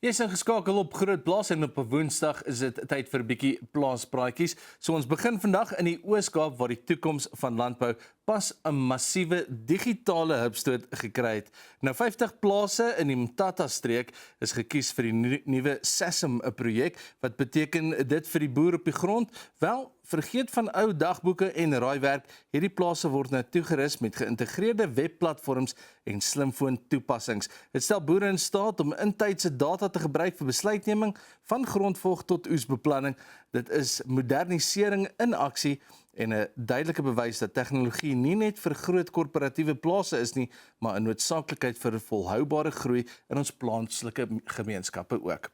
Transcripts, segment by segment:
Jy is ingeskakel op Groot Plaas en op 'n Woensdag is dit tyd vir 'n bietjie plaaspraatjies. So ons begin vandag in die Oos-Kaap waar die toekoms van landbou pas 'n massiewe digitale hupstoot gekry het. Nou 50 plase in die Mthatha streek is gekies vir die nuwe SASSIM projek. Wat beteken dit vir die boer op die grond? Wel, vergeet van ou dagboeke en raaiwerk. Hierdie plase word nou toegerus met geïntegreerde webplatforms en slimfoon toepassings. Dit stel boere in staat om intydse data te gebruik vir besluitneming van grondvog tot oesbeplanning. Dit is modernisering in aksie en 'n duidelike bewys dat tegnologie nie net vir groot korporatiewe plase is nie, maar 'n noodsaaklikheid vir volhoubare groei in ons plaaslike gemeenskappe ook.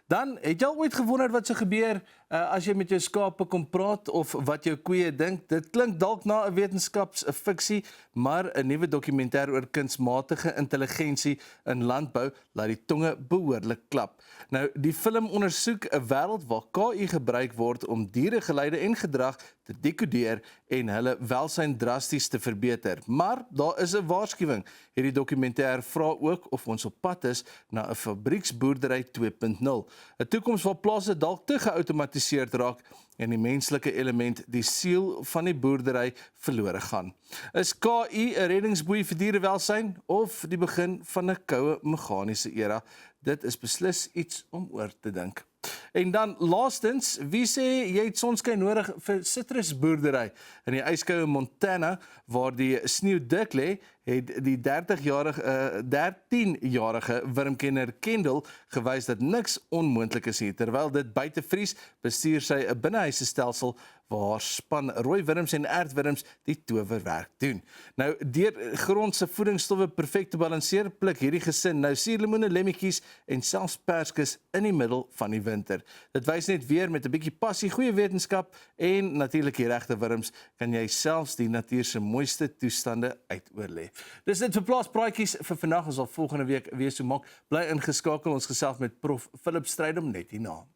Dan, het jy al ooit gewonder wat sou gebeur as jy met jou skape kom praat of wat jou koeie dink? Dit klink dalk na 'n wetenskapsfiksie, maar 'n nuwe dokumentêr oor kunsmatige intelligensie in landbou laat die tonge behoorlik klap. Nou, die film ondersoek 'n wêreld waar KI gebruik word om dieregeleide en gedrag te dekodeer en hulle welsyn drasties te verbeter. Maar daar is 'n waarskuwing. Hierdie dokumentêr vra ook of ons op pad is na 'n fabrieksboerdery 2.0. 'n toekoms waar plase dalk te geautomatiseerd raak en die menslike element, die siel van die boerdery, verlore gaan. Is KI 'n reddingsboei vir dierewelsyn of die begin van 'n koue meganiese era? Dit is beslis iets om oor te dink. En dan laastens, wie sê jy het sonskyn nodig vir sitrusboerdery? In die yskoue Montana, waar die sneeu dik lê, het die 13-jarige wurmkenner Kendall gewys dat niks onmoontlik is hier. Terwyl dit buite vries, bestuur sy 'n binnehuise stelsel waar haar span rooi wurms en aardwurms die towerwerk doen. Nou, deur grond se voedingsstowwe perfek te balanseer, pluk hierdie gesin nou suurlemoene, lemmetjies en selfs perskes in die middel van die winter. Dit wys net weer met 'n bietjie passie, goeie wetenskap en natuurlik die regte wurms kan jy selfs die natuur se mooiste toestande uitoorlê. Dis dit vir plaaspraatjies vir vandag. Ons sal volgende week weer so maak. Bly ingeskakel, ons gesels met Prof Philip Strydom net hierna.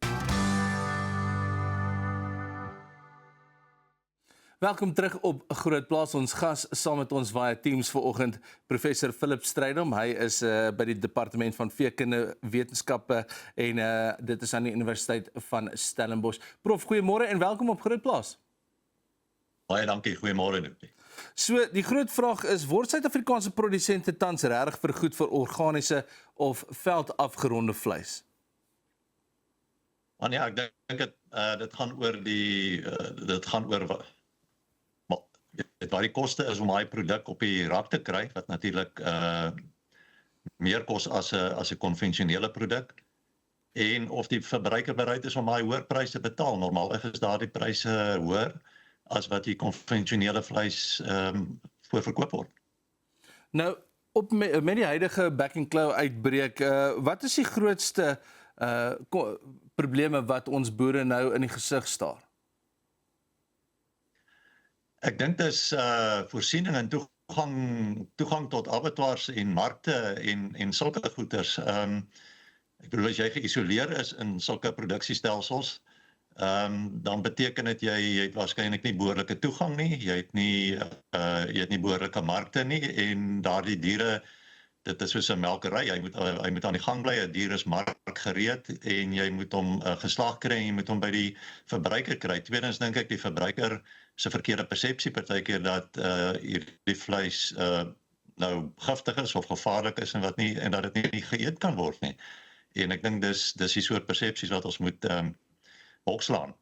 Welkom terug op Groot Plaas. Ons gas saam met ons via Teams vanoggend, Professor Philip Strydom. Hy is by die Departement van Veekunde Wetenskappe en dit is aan die Universiteit van Stellenbosch. Prof, goeiemôre en welkom op Groot Plaas. Baie dankie, goeiemôre Noopie. So, die groot vraag is, word Suid-Afrikaanse produsente tans regtig vergoed vir organiese of veldafgeronde vleis? Want ja, ek dink dit gaan oor wat die koste is om daai produk op die rak te kry, wat natuurlik meer kos as 'n konvensionele produk, en of die verbruiker bereid is om daai hoër prys te betaal. Normaalweg is daardie pryse hoër as wat die konvensionele vleis voorverkoop word. Nou, met die huidige back and claw uitbreek, wat is die grootste probleme wat ons boere nou in die gesig staar? Ek dink dis voorsiening en toegang tot abattoirs en markte en sulke goeders. Ek bedoel, as jy geïsoleer is in sulke produksiestelsels, dan beteken dit jy het waarskynlik nie behoorlike toegang nie, jy het nie behoorlike markte nie, en daardie diere, dit is soos 'n melkery, hy moet aan die gang bly, 'n dier is markgereed en jy moet hom geslag kry en jy moet hom by die verbruiker kry. Tweedens dink ek die verbruiker se verkeerde persepsie partykeer dat hierdie vleis nou giftig is of gevaarlik is en dat dit nie geëet kan word nie. En ek dink dis die soort persepsies wat ons moet bokslaan.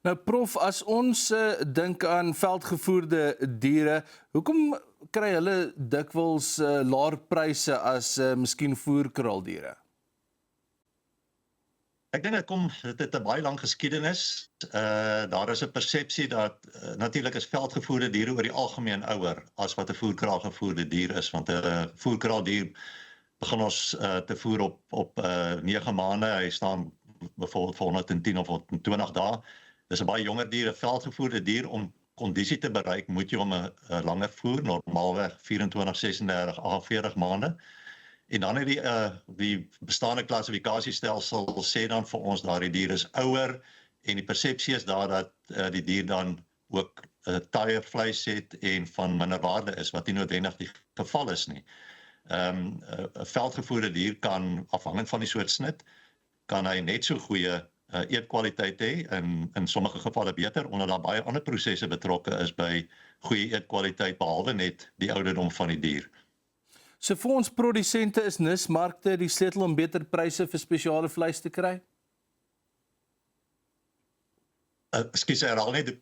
Nou Prof, as ons dink aan veldgevoerde diere, hoekom kry hulle dikwels laer pryse as miskien voerkraaldiere? Ek dink dit het 'n baie lang geskiedenis. Daar is 'n persepsie dat natuurlik is veldgevoerde diere oor die algemeen ouer as wat 'n voerkraalgevoerde dier is, want 'n voerkraaldier begin ons te voer op 9 maande. Hy staan byvoorbeeld vir 110 of 120 dae. Dis 'n baie jonger dier, 'n veldgevoerde dier. Om kondisie te bereik, moet jy hom 'n langer voer, normaalweg 24, 36, 48 maande. En dan het die bestaande klassifikasiestelsel sê dan vir ons dat die dier is ouer, en die persepsie is daar dat die dier dan ook taaier vleis het en van minder waarde is, wat nie noodwendig die geval is nie. 'n veldgevoerde dier kan, afhangend van die soort snit, kan hy net so goeie eetkwaliteit hê, in sommige gevalle beter, omdat daar baie ander prosesse betrokke is by goeie eetkwaliteit, behalwe net die ouderdom van die dier. So vir ons produsente is nismarkte die sleutel om beter pryse vir spesiale vleis te kry? Ekskuus, herhaal net.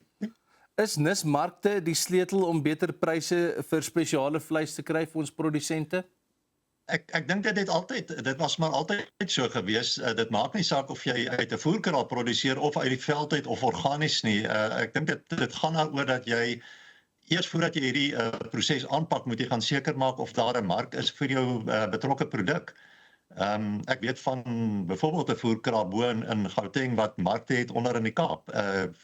Is nismarkte die sleutel om beter pryse vir spesiale vleis te kry vir ons produsente? Ek dink dit was maar altyd so gewees. Dit maak nie saak of jy uit 'n voerkraal produseer of uit die veld uit of organies nie. Ek dink dit gaan daaroor dat jy eers voordat jy hierdie proses aanpak, moet jy gaan seker maak of daar 'n mark is vir jou betrokke produk. Ek weet van byvoorbeeld 'n voerkraal bo in Gauteng wat markte het onder in die Kaap.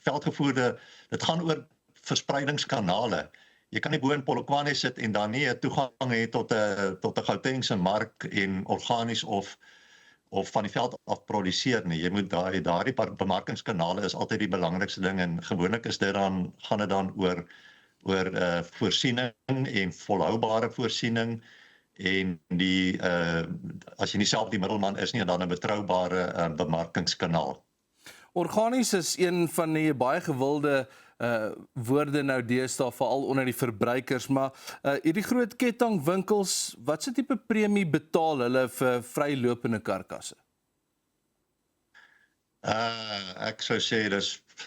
Veldgevoerde, dit gaan oor verspreidingskanale. Jy kan nie bo in Polokwane sit en dan nie 'n toegang hê tot 'n Gautengse mark en organies of van die veld af produseer nie. Jy moet daardie bemarkingskanale is altyd die belangrikste ding, en gewoonlik gaan dit dan oor voorsiening en volhoubare voorsiening, en as jy nie self die middelman is nie, dan 'n betroubare bemarkingskanaal. Organies is een van die baie gewilde woorde nou deesdae, veral onder die verbruikers, maar hierdie groot kettingwinkels, wat se tipe premie betaal hulle vir vrylopende karkasse? Ek sou sê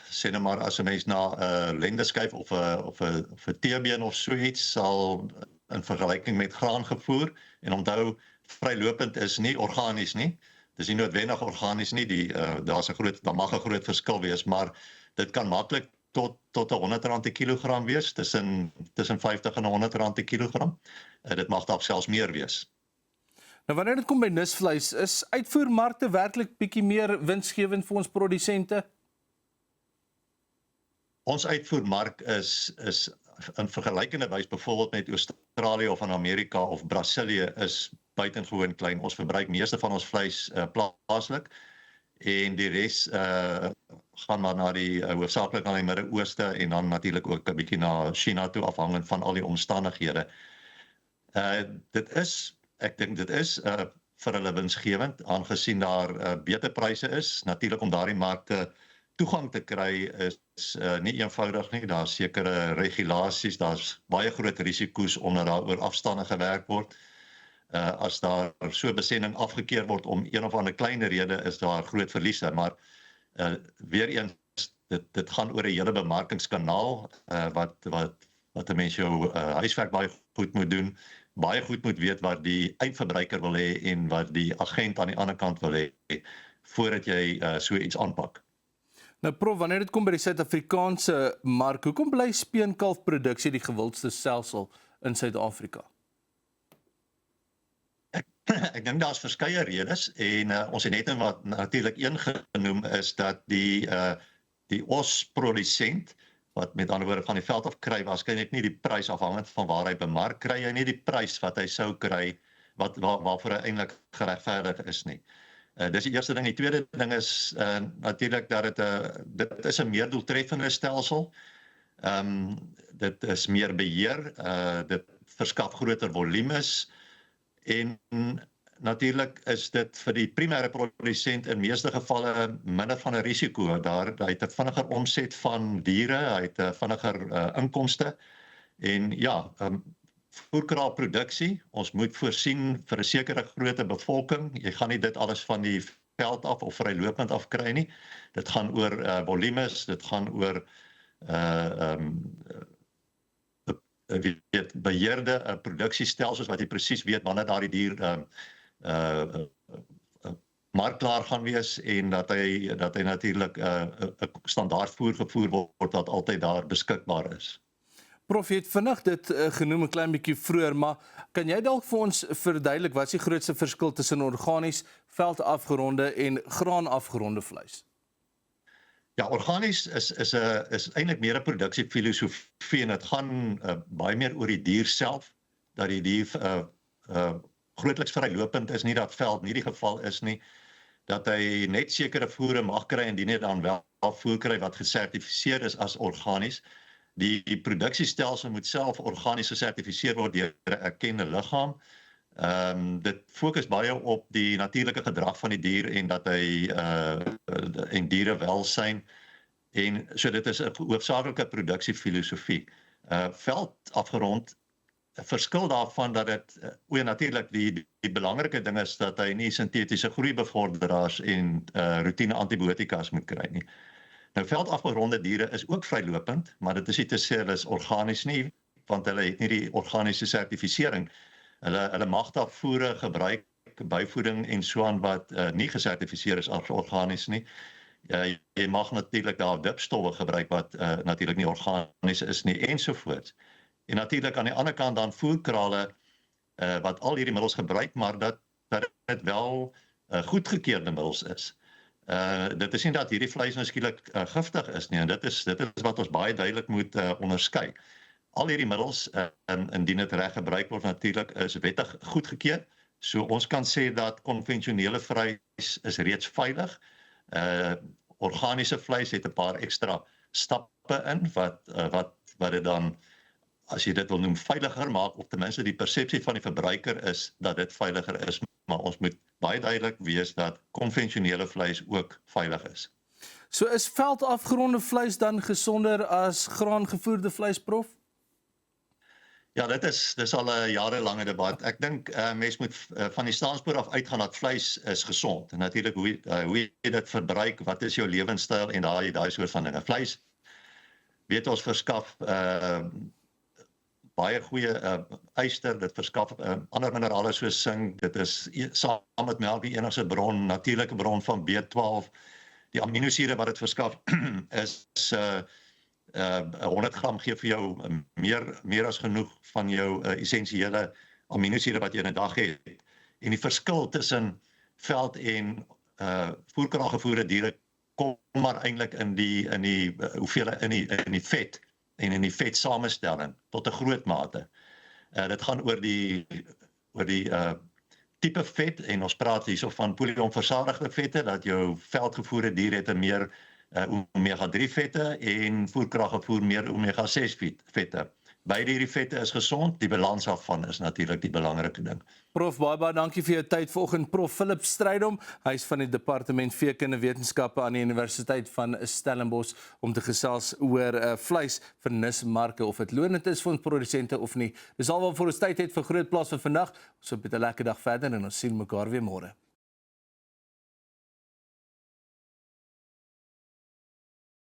sê nou maar as 'n mens na 'n lendeskyf of 'n teebeen of so iets sal in vergelyking met graan gevoer, en onthou vrylopend is nie organies nie. Dis nie noodwendig organies nie, daar mag 'n groot verskil wees, maar dit kan maklik tot R100 per kilogram wees, tussen R50 en R100 per kilogram. Dit mag dalk selfs meer wees. Nou wanneer dit kom by nisvleis, is uitvoermarkte werklik bietjie meer winsgewend vir ons produsente? Ons uitvoermark is in vergelykende wys, byvoorbeeld met Australië of in Amerika of Brasilië, is buitengewoon klein. Ons verbruik meeste van ons vleis plaaslik, en die res gaan maar na hoofsaaklik na die Midde-Ooste, en dan natuurlik ook 'n bietjie na China toe, afhangend van al die omstandighede. Ek dink dit is vir hulle winsgewend, aangesien daar beter pryse is. Natuurlik om daardie markte toegang te kry is nie eenvoudig nie. Daar's sekere regulasies, daar's baie groot risiko's omdat daar oor afstande gewerk word. As daar so besending afgekeur word om een of ander klein rede, is daar groot verliese, maar weer eens, dit gaan oor 'n hele bemarkingskanaal, wat 'n mens jou huiswerk baie goed moet doen, baie goed moet weet wat die eindverbruiker wil hê en wat die agent aan die ander kant wil hê, voordat jy so iets aanpak. Nou Prof, wanneer dit kom by die Suid-Afrikaanse mark, hoekom bly speenkalfproduksie die gewildste stelsel in Suid-Afrika? Ek dink daar's verskeie redes, en ons het net wat natuurlik een genoem, is dat die osprodusent, wat met ander woorde van die veld af kry, waarskynlik nie die prys, afhangend van waar hy bemark, kry hy nie die prys wat hy sou kry, waarvoor hy eintlik geregverdig is nie. Dis die eerste ding. Die tweede ding is natuurlik dat dit is 'n meer doeltreffende stelsel. Dit is meer beheer, dit verskaf groter volumes, en natuurlik is dit vir die primêre produsent in meeste gevalle minder van 'n risiko. Hy het 'n vinniger omset van diere, hy het 'n vinniger inkomste, en ja, voerkraalproduksie, ons moet voorsien vir 'n sekere grootte bevolking. Jy gaan nie dit alles van die veld af of vrylopend af kry nie. Dit gaan oor volumes, dit gaan oor beheerde produksiestelsels, wat jy presies weet wanneer daardie dier markklaar gaan wees, en dat hy natuurlik 'n standaard voer gevoer word wat altyd daar beskikbaar is. Prof, jy het vinnig dit genoem 'n klein bietjie vroeër, maar kan jy dalk vir ons verduidelik wat is die grootste verskil tussen organies, veldafgeronde en graanafgeronde vleis? Ja, organies is eintlik meer 'n produksiefilosofie, en dit gaan baie meer oor die dier self, dat die dier grootliks vrylopend is, nie dat veld nie die geval is nie, dat hy net sekere voere mag kry, en die dan wel voer kry wat gesertifiseer is as organies. Die produksiestelsel moet self organies gesertifiseer word deur 'n erkende liggaam. Dit fokus baie op die natuurlike gedrag van die dier en dat hy en dierewelsyn en so dit is 'n hoofsaaklike produksiefilosofie. Veld afgerond verskil daarvan dat dit natuurlik die belangrike ding is dat hy nie sintetiese groeibevorderaars en roetine antibiotikas moet kry nie. Nou veldafgeronde diere is ook vrylopend, maar dit is nie te sê hulle is organies nie, want hulle het nie die organiese sertifisering. Hulle mag daar voere gebruik, byvoeding en so aan wat nie gesertifiseer is as organies nie. Jy mag natuurlik daar dipstowwe gebruik wat natuurlik nie organies is nie ensovoorts. En natuurlik aan die ander kant dan voerkrale wat al hierdie middels gebruik, maar dat dit wel goedgekeurde middels is. Dit is nie dat hierdie vleis nou skielik giftig is nie, en dit is wat ons baie duidelik moet onderskei. Al hierdie middels, indien dit reg gebruik word natuurlik, is wettig goedgekeur. So ons kan sê dat konvensionele vleis is reeds veilig. Organiese vleis het 'n paar ekstra stappe in wat dit dan, as jy dit wil noem, veiliger maak, of ten minste die persepsie van die verbruiker is dat dit veiliger is, maar ons moet baie duidelik wees dat konvensionele vleis ook veilig is. So is veldafgeronde vleis dan gesonder as graangevoerde vleis, Prof? Ja, dis al 'n jarelange debat. Ek dink mens moet van die staanspoor af uitgaan dat vleis is gesond. En natuurlik hoe jy dit verbruik, wat is jou lewenstyl en daai soort van dinge. Vleis weet ons verskaf baie goeie yster, dit verskaf ander minerale soos sink. Dit is saam met melk die enigste natuurlike bron van B12. Die aminosure wat dit verskaf is 100 gram gee vir jou meer as genoeg van jou essensiële aminosure wat jy in 'n dag het. En die verskil tussen veld en voerkraaggevoerde diere kom maar eintlik in die hoeveelheid in die vet en in die vetsamestelling tot 'n groot mate. Dit gaan oor die tipe vet, en ons praat hierso van polyonversadigde vette, dat jou veldgevoerde dier het 'n meer omega-3 vette en voerkraaggevoer meer omega-6 vette. Beide hierdie vette is gesond, die balans daarvan is natuurlik die belangrike ding. Prof, baie dankie vir jou tyd vanoggend. Prof Philip Strydom, hy is van die Departement Veekundige Wetenskappe aan die Universiteit van Stellenbosch, om te gesels oor vleis vir nismarke, of dit lonend is vir ons produsente of nie. Dis alwaar vir ons tyd het vir Groot Plaas vir vandag. Ons hoop jy 'n lekker dag verder en ons sien mekaar weer môre.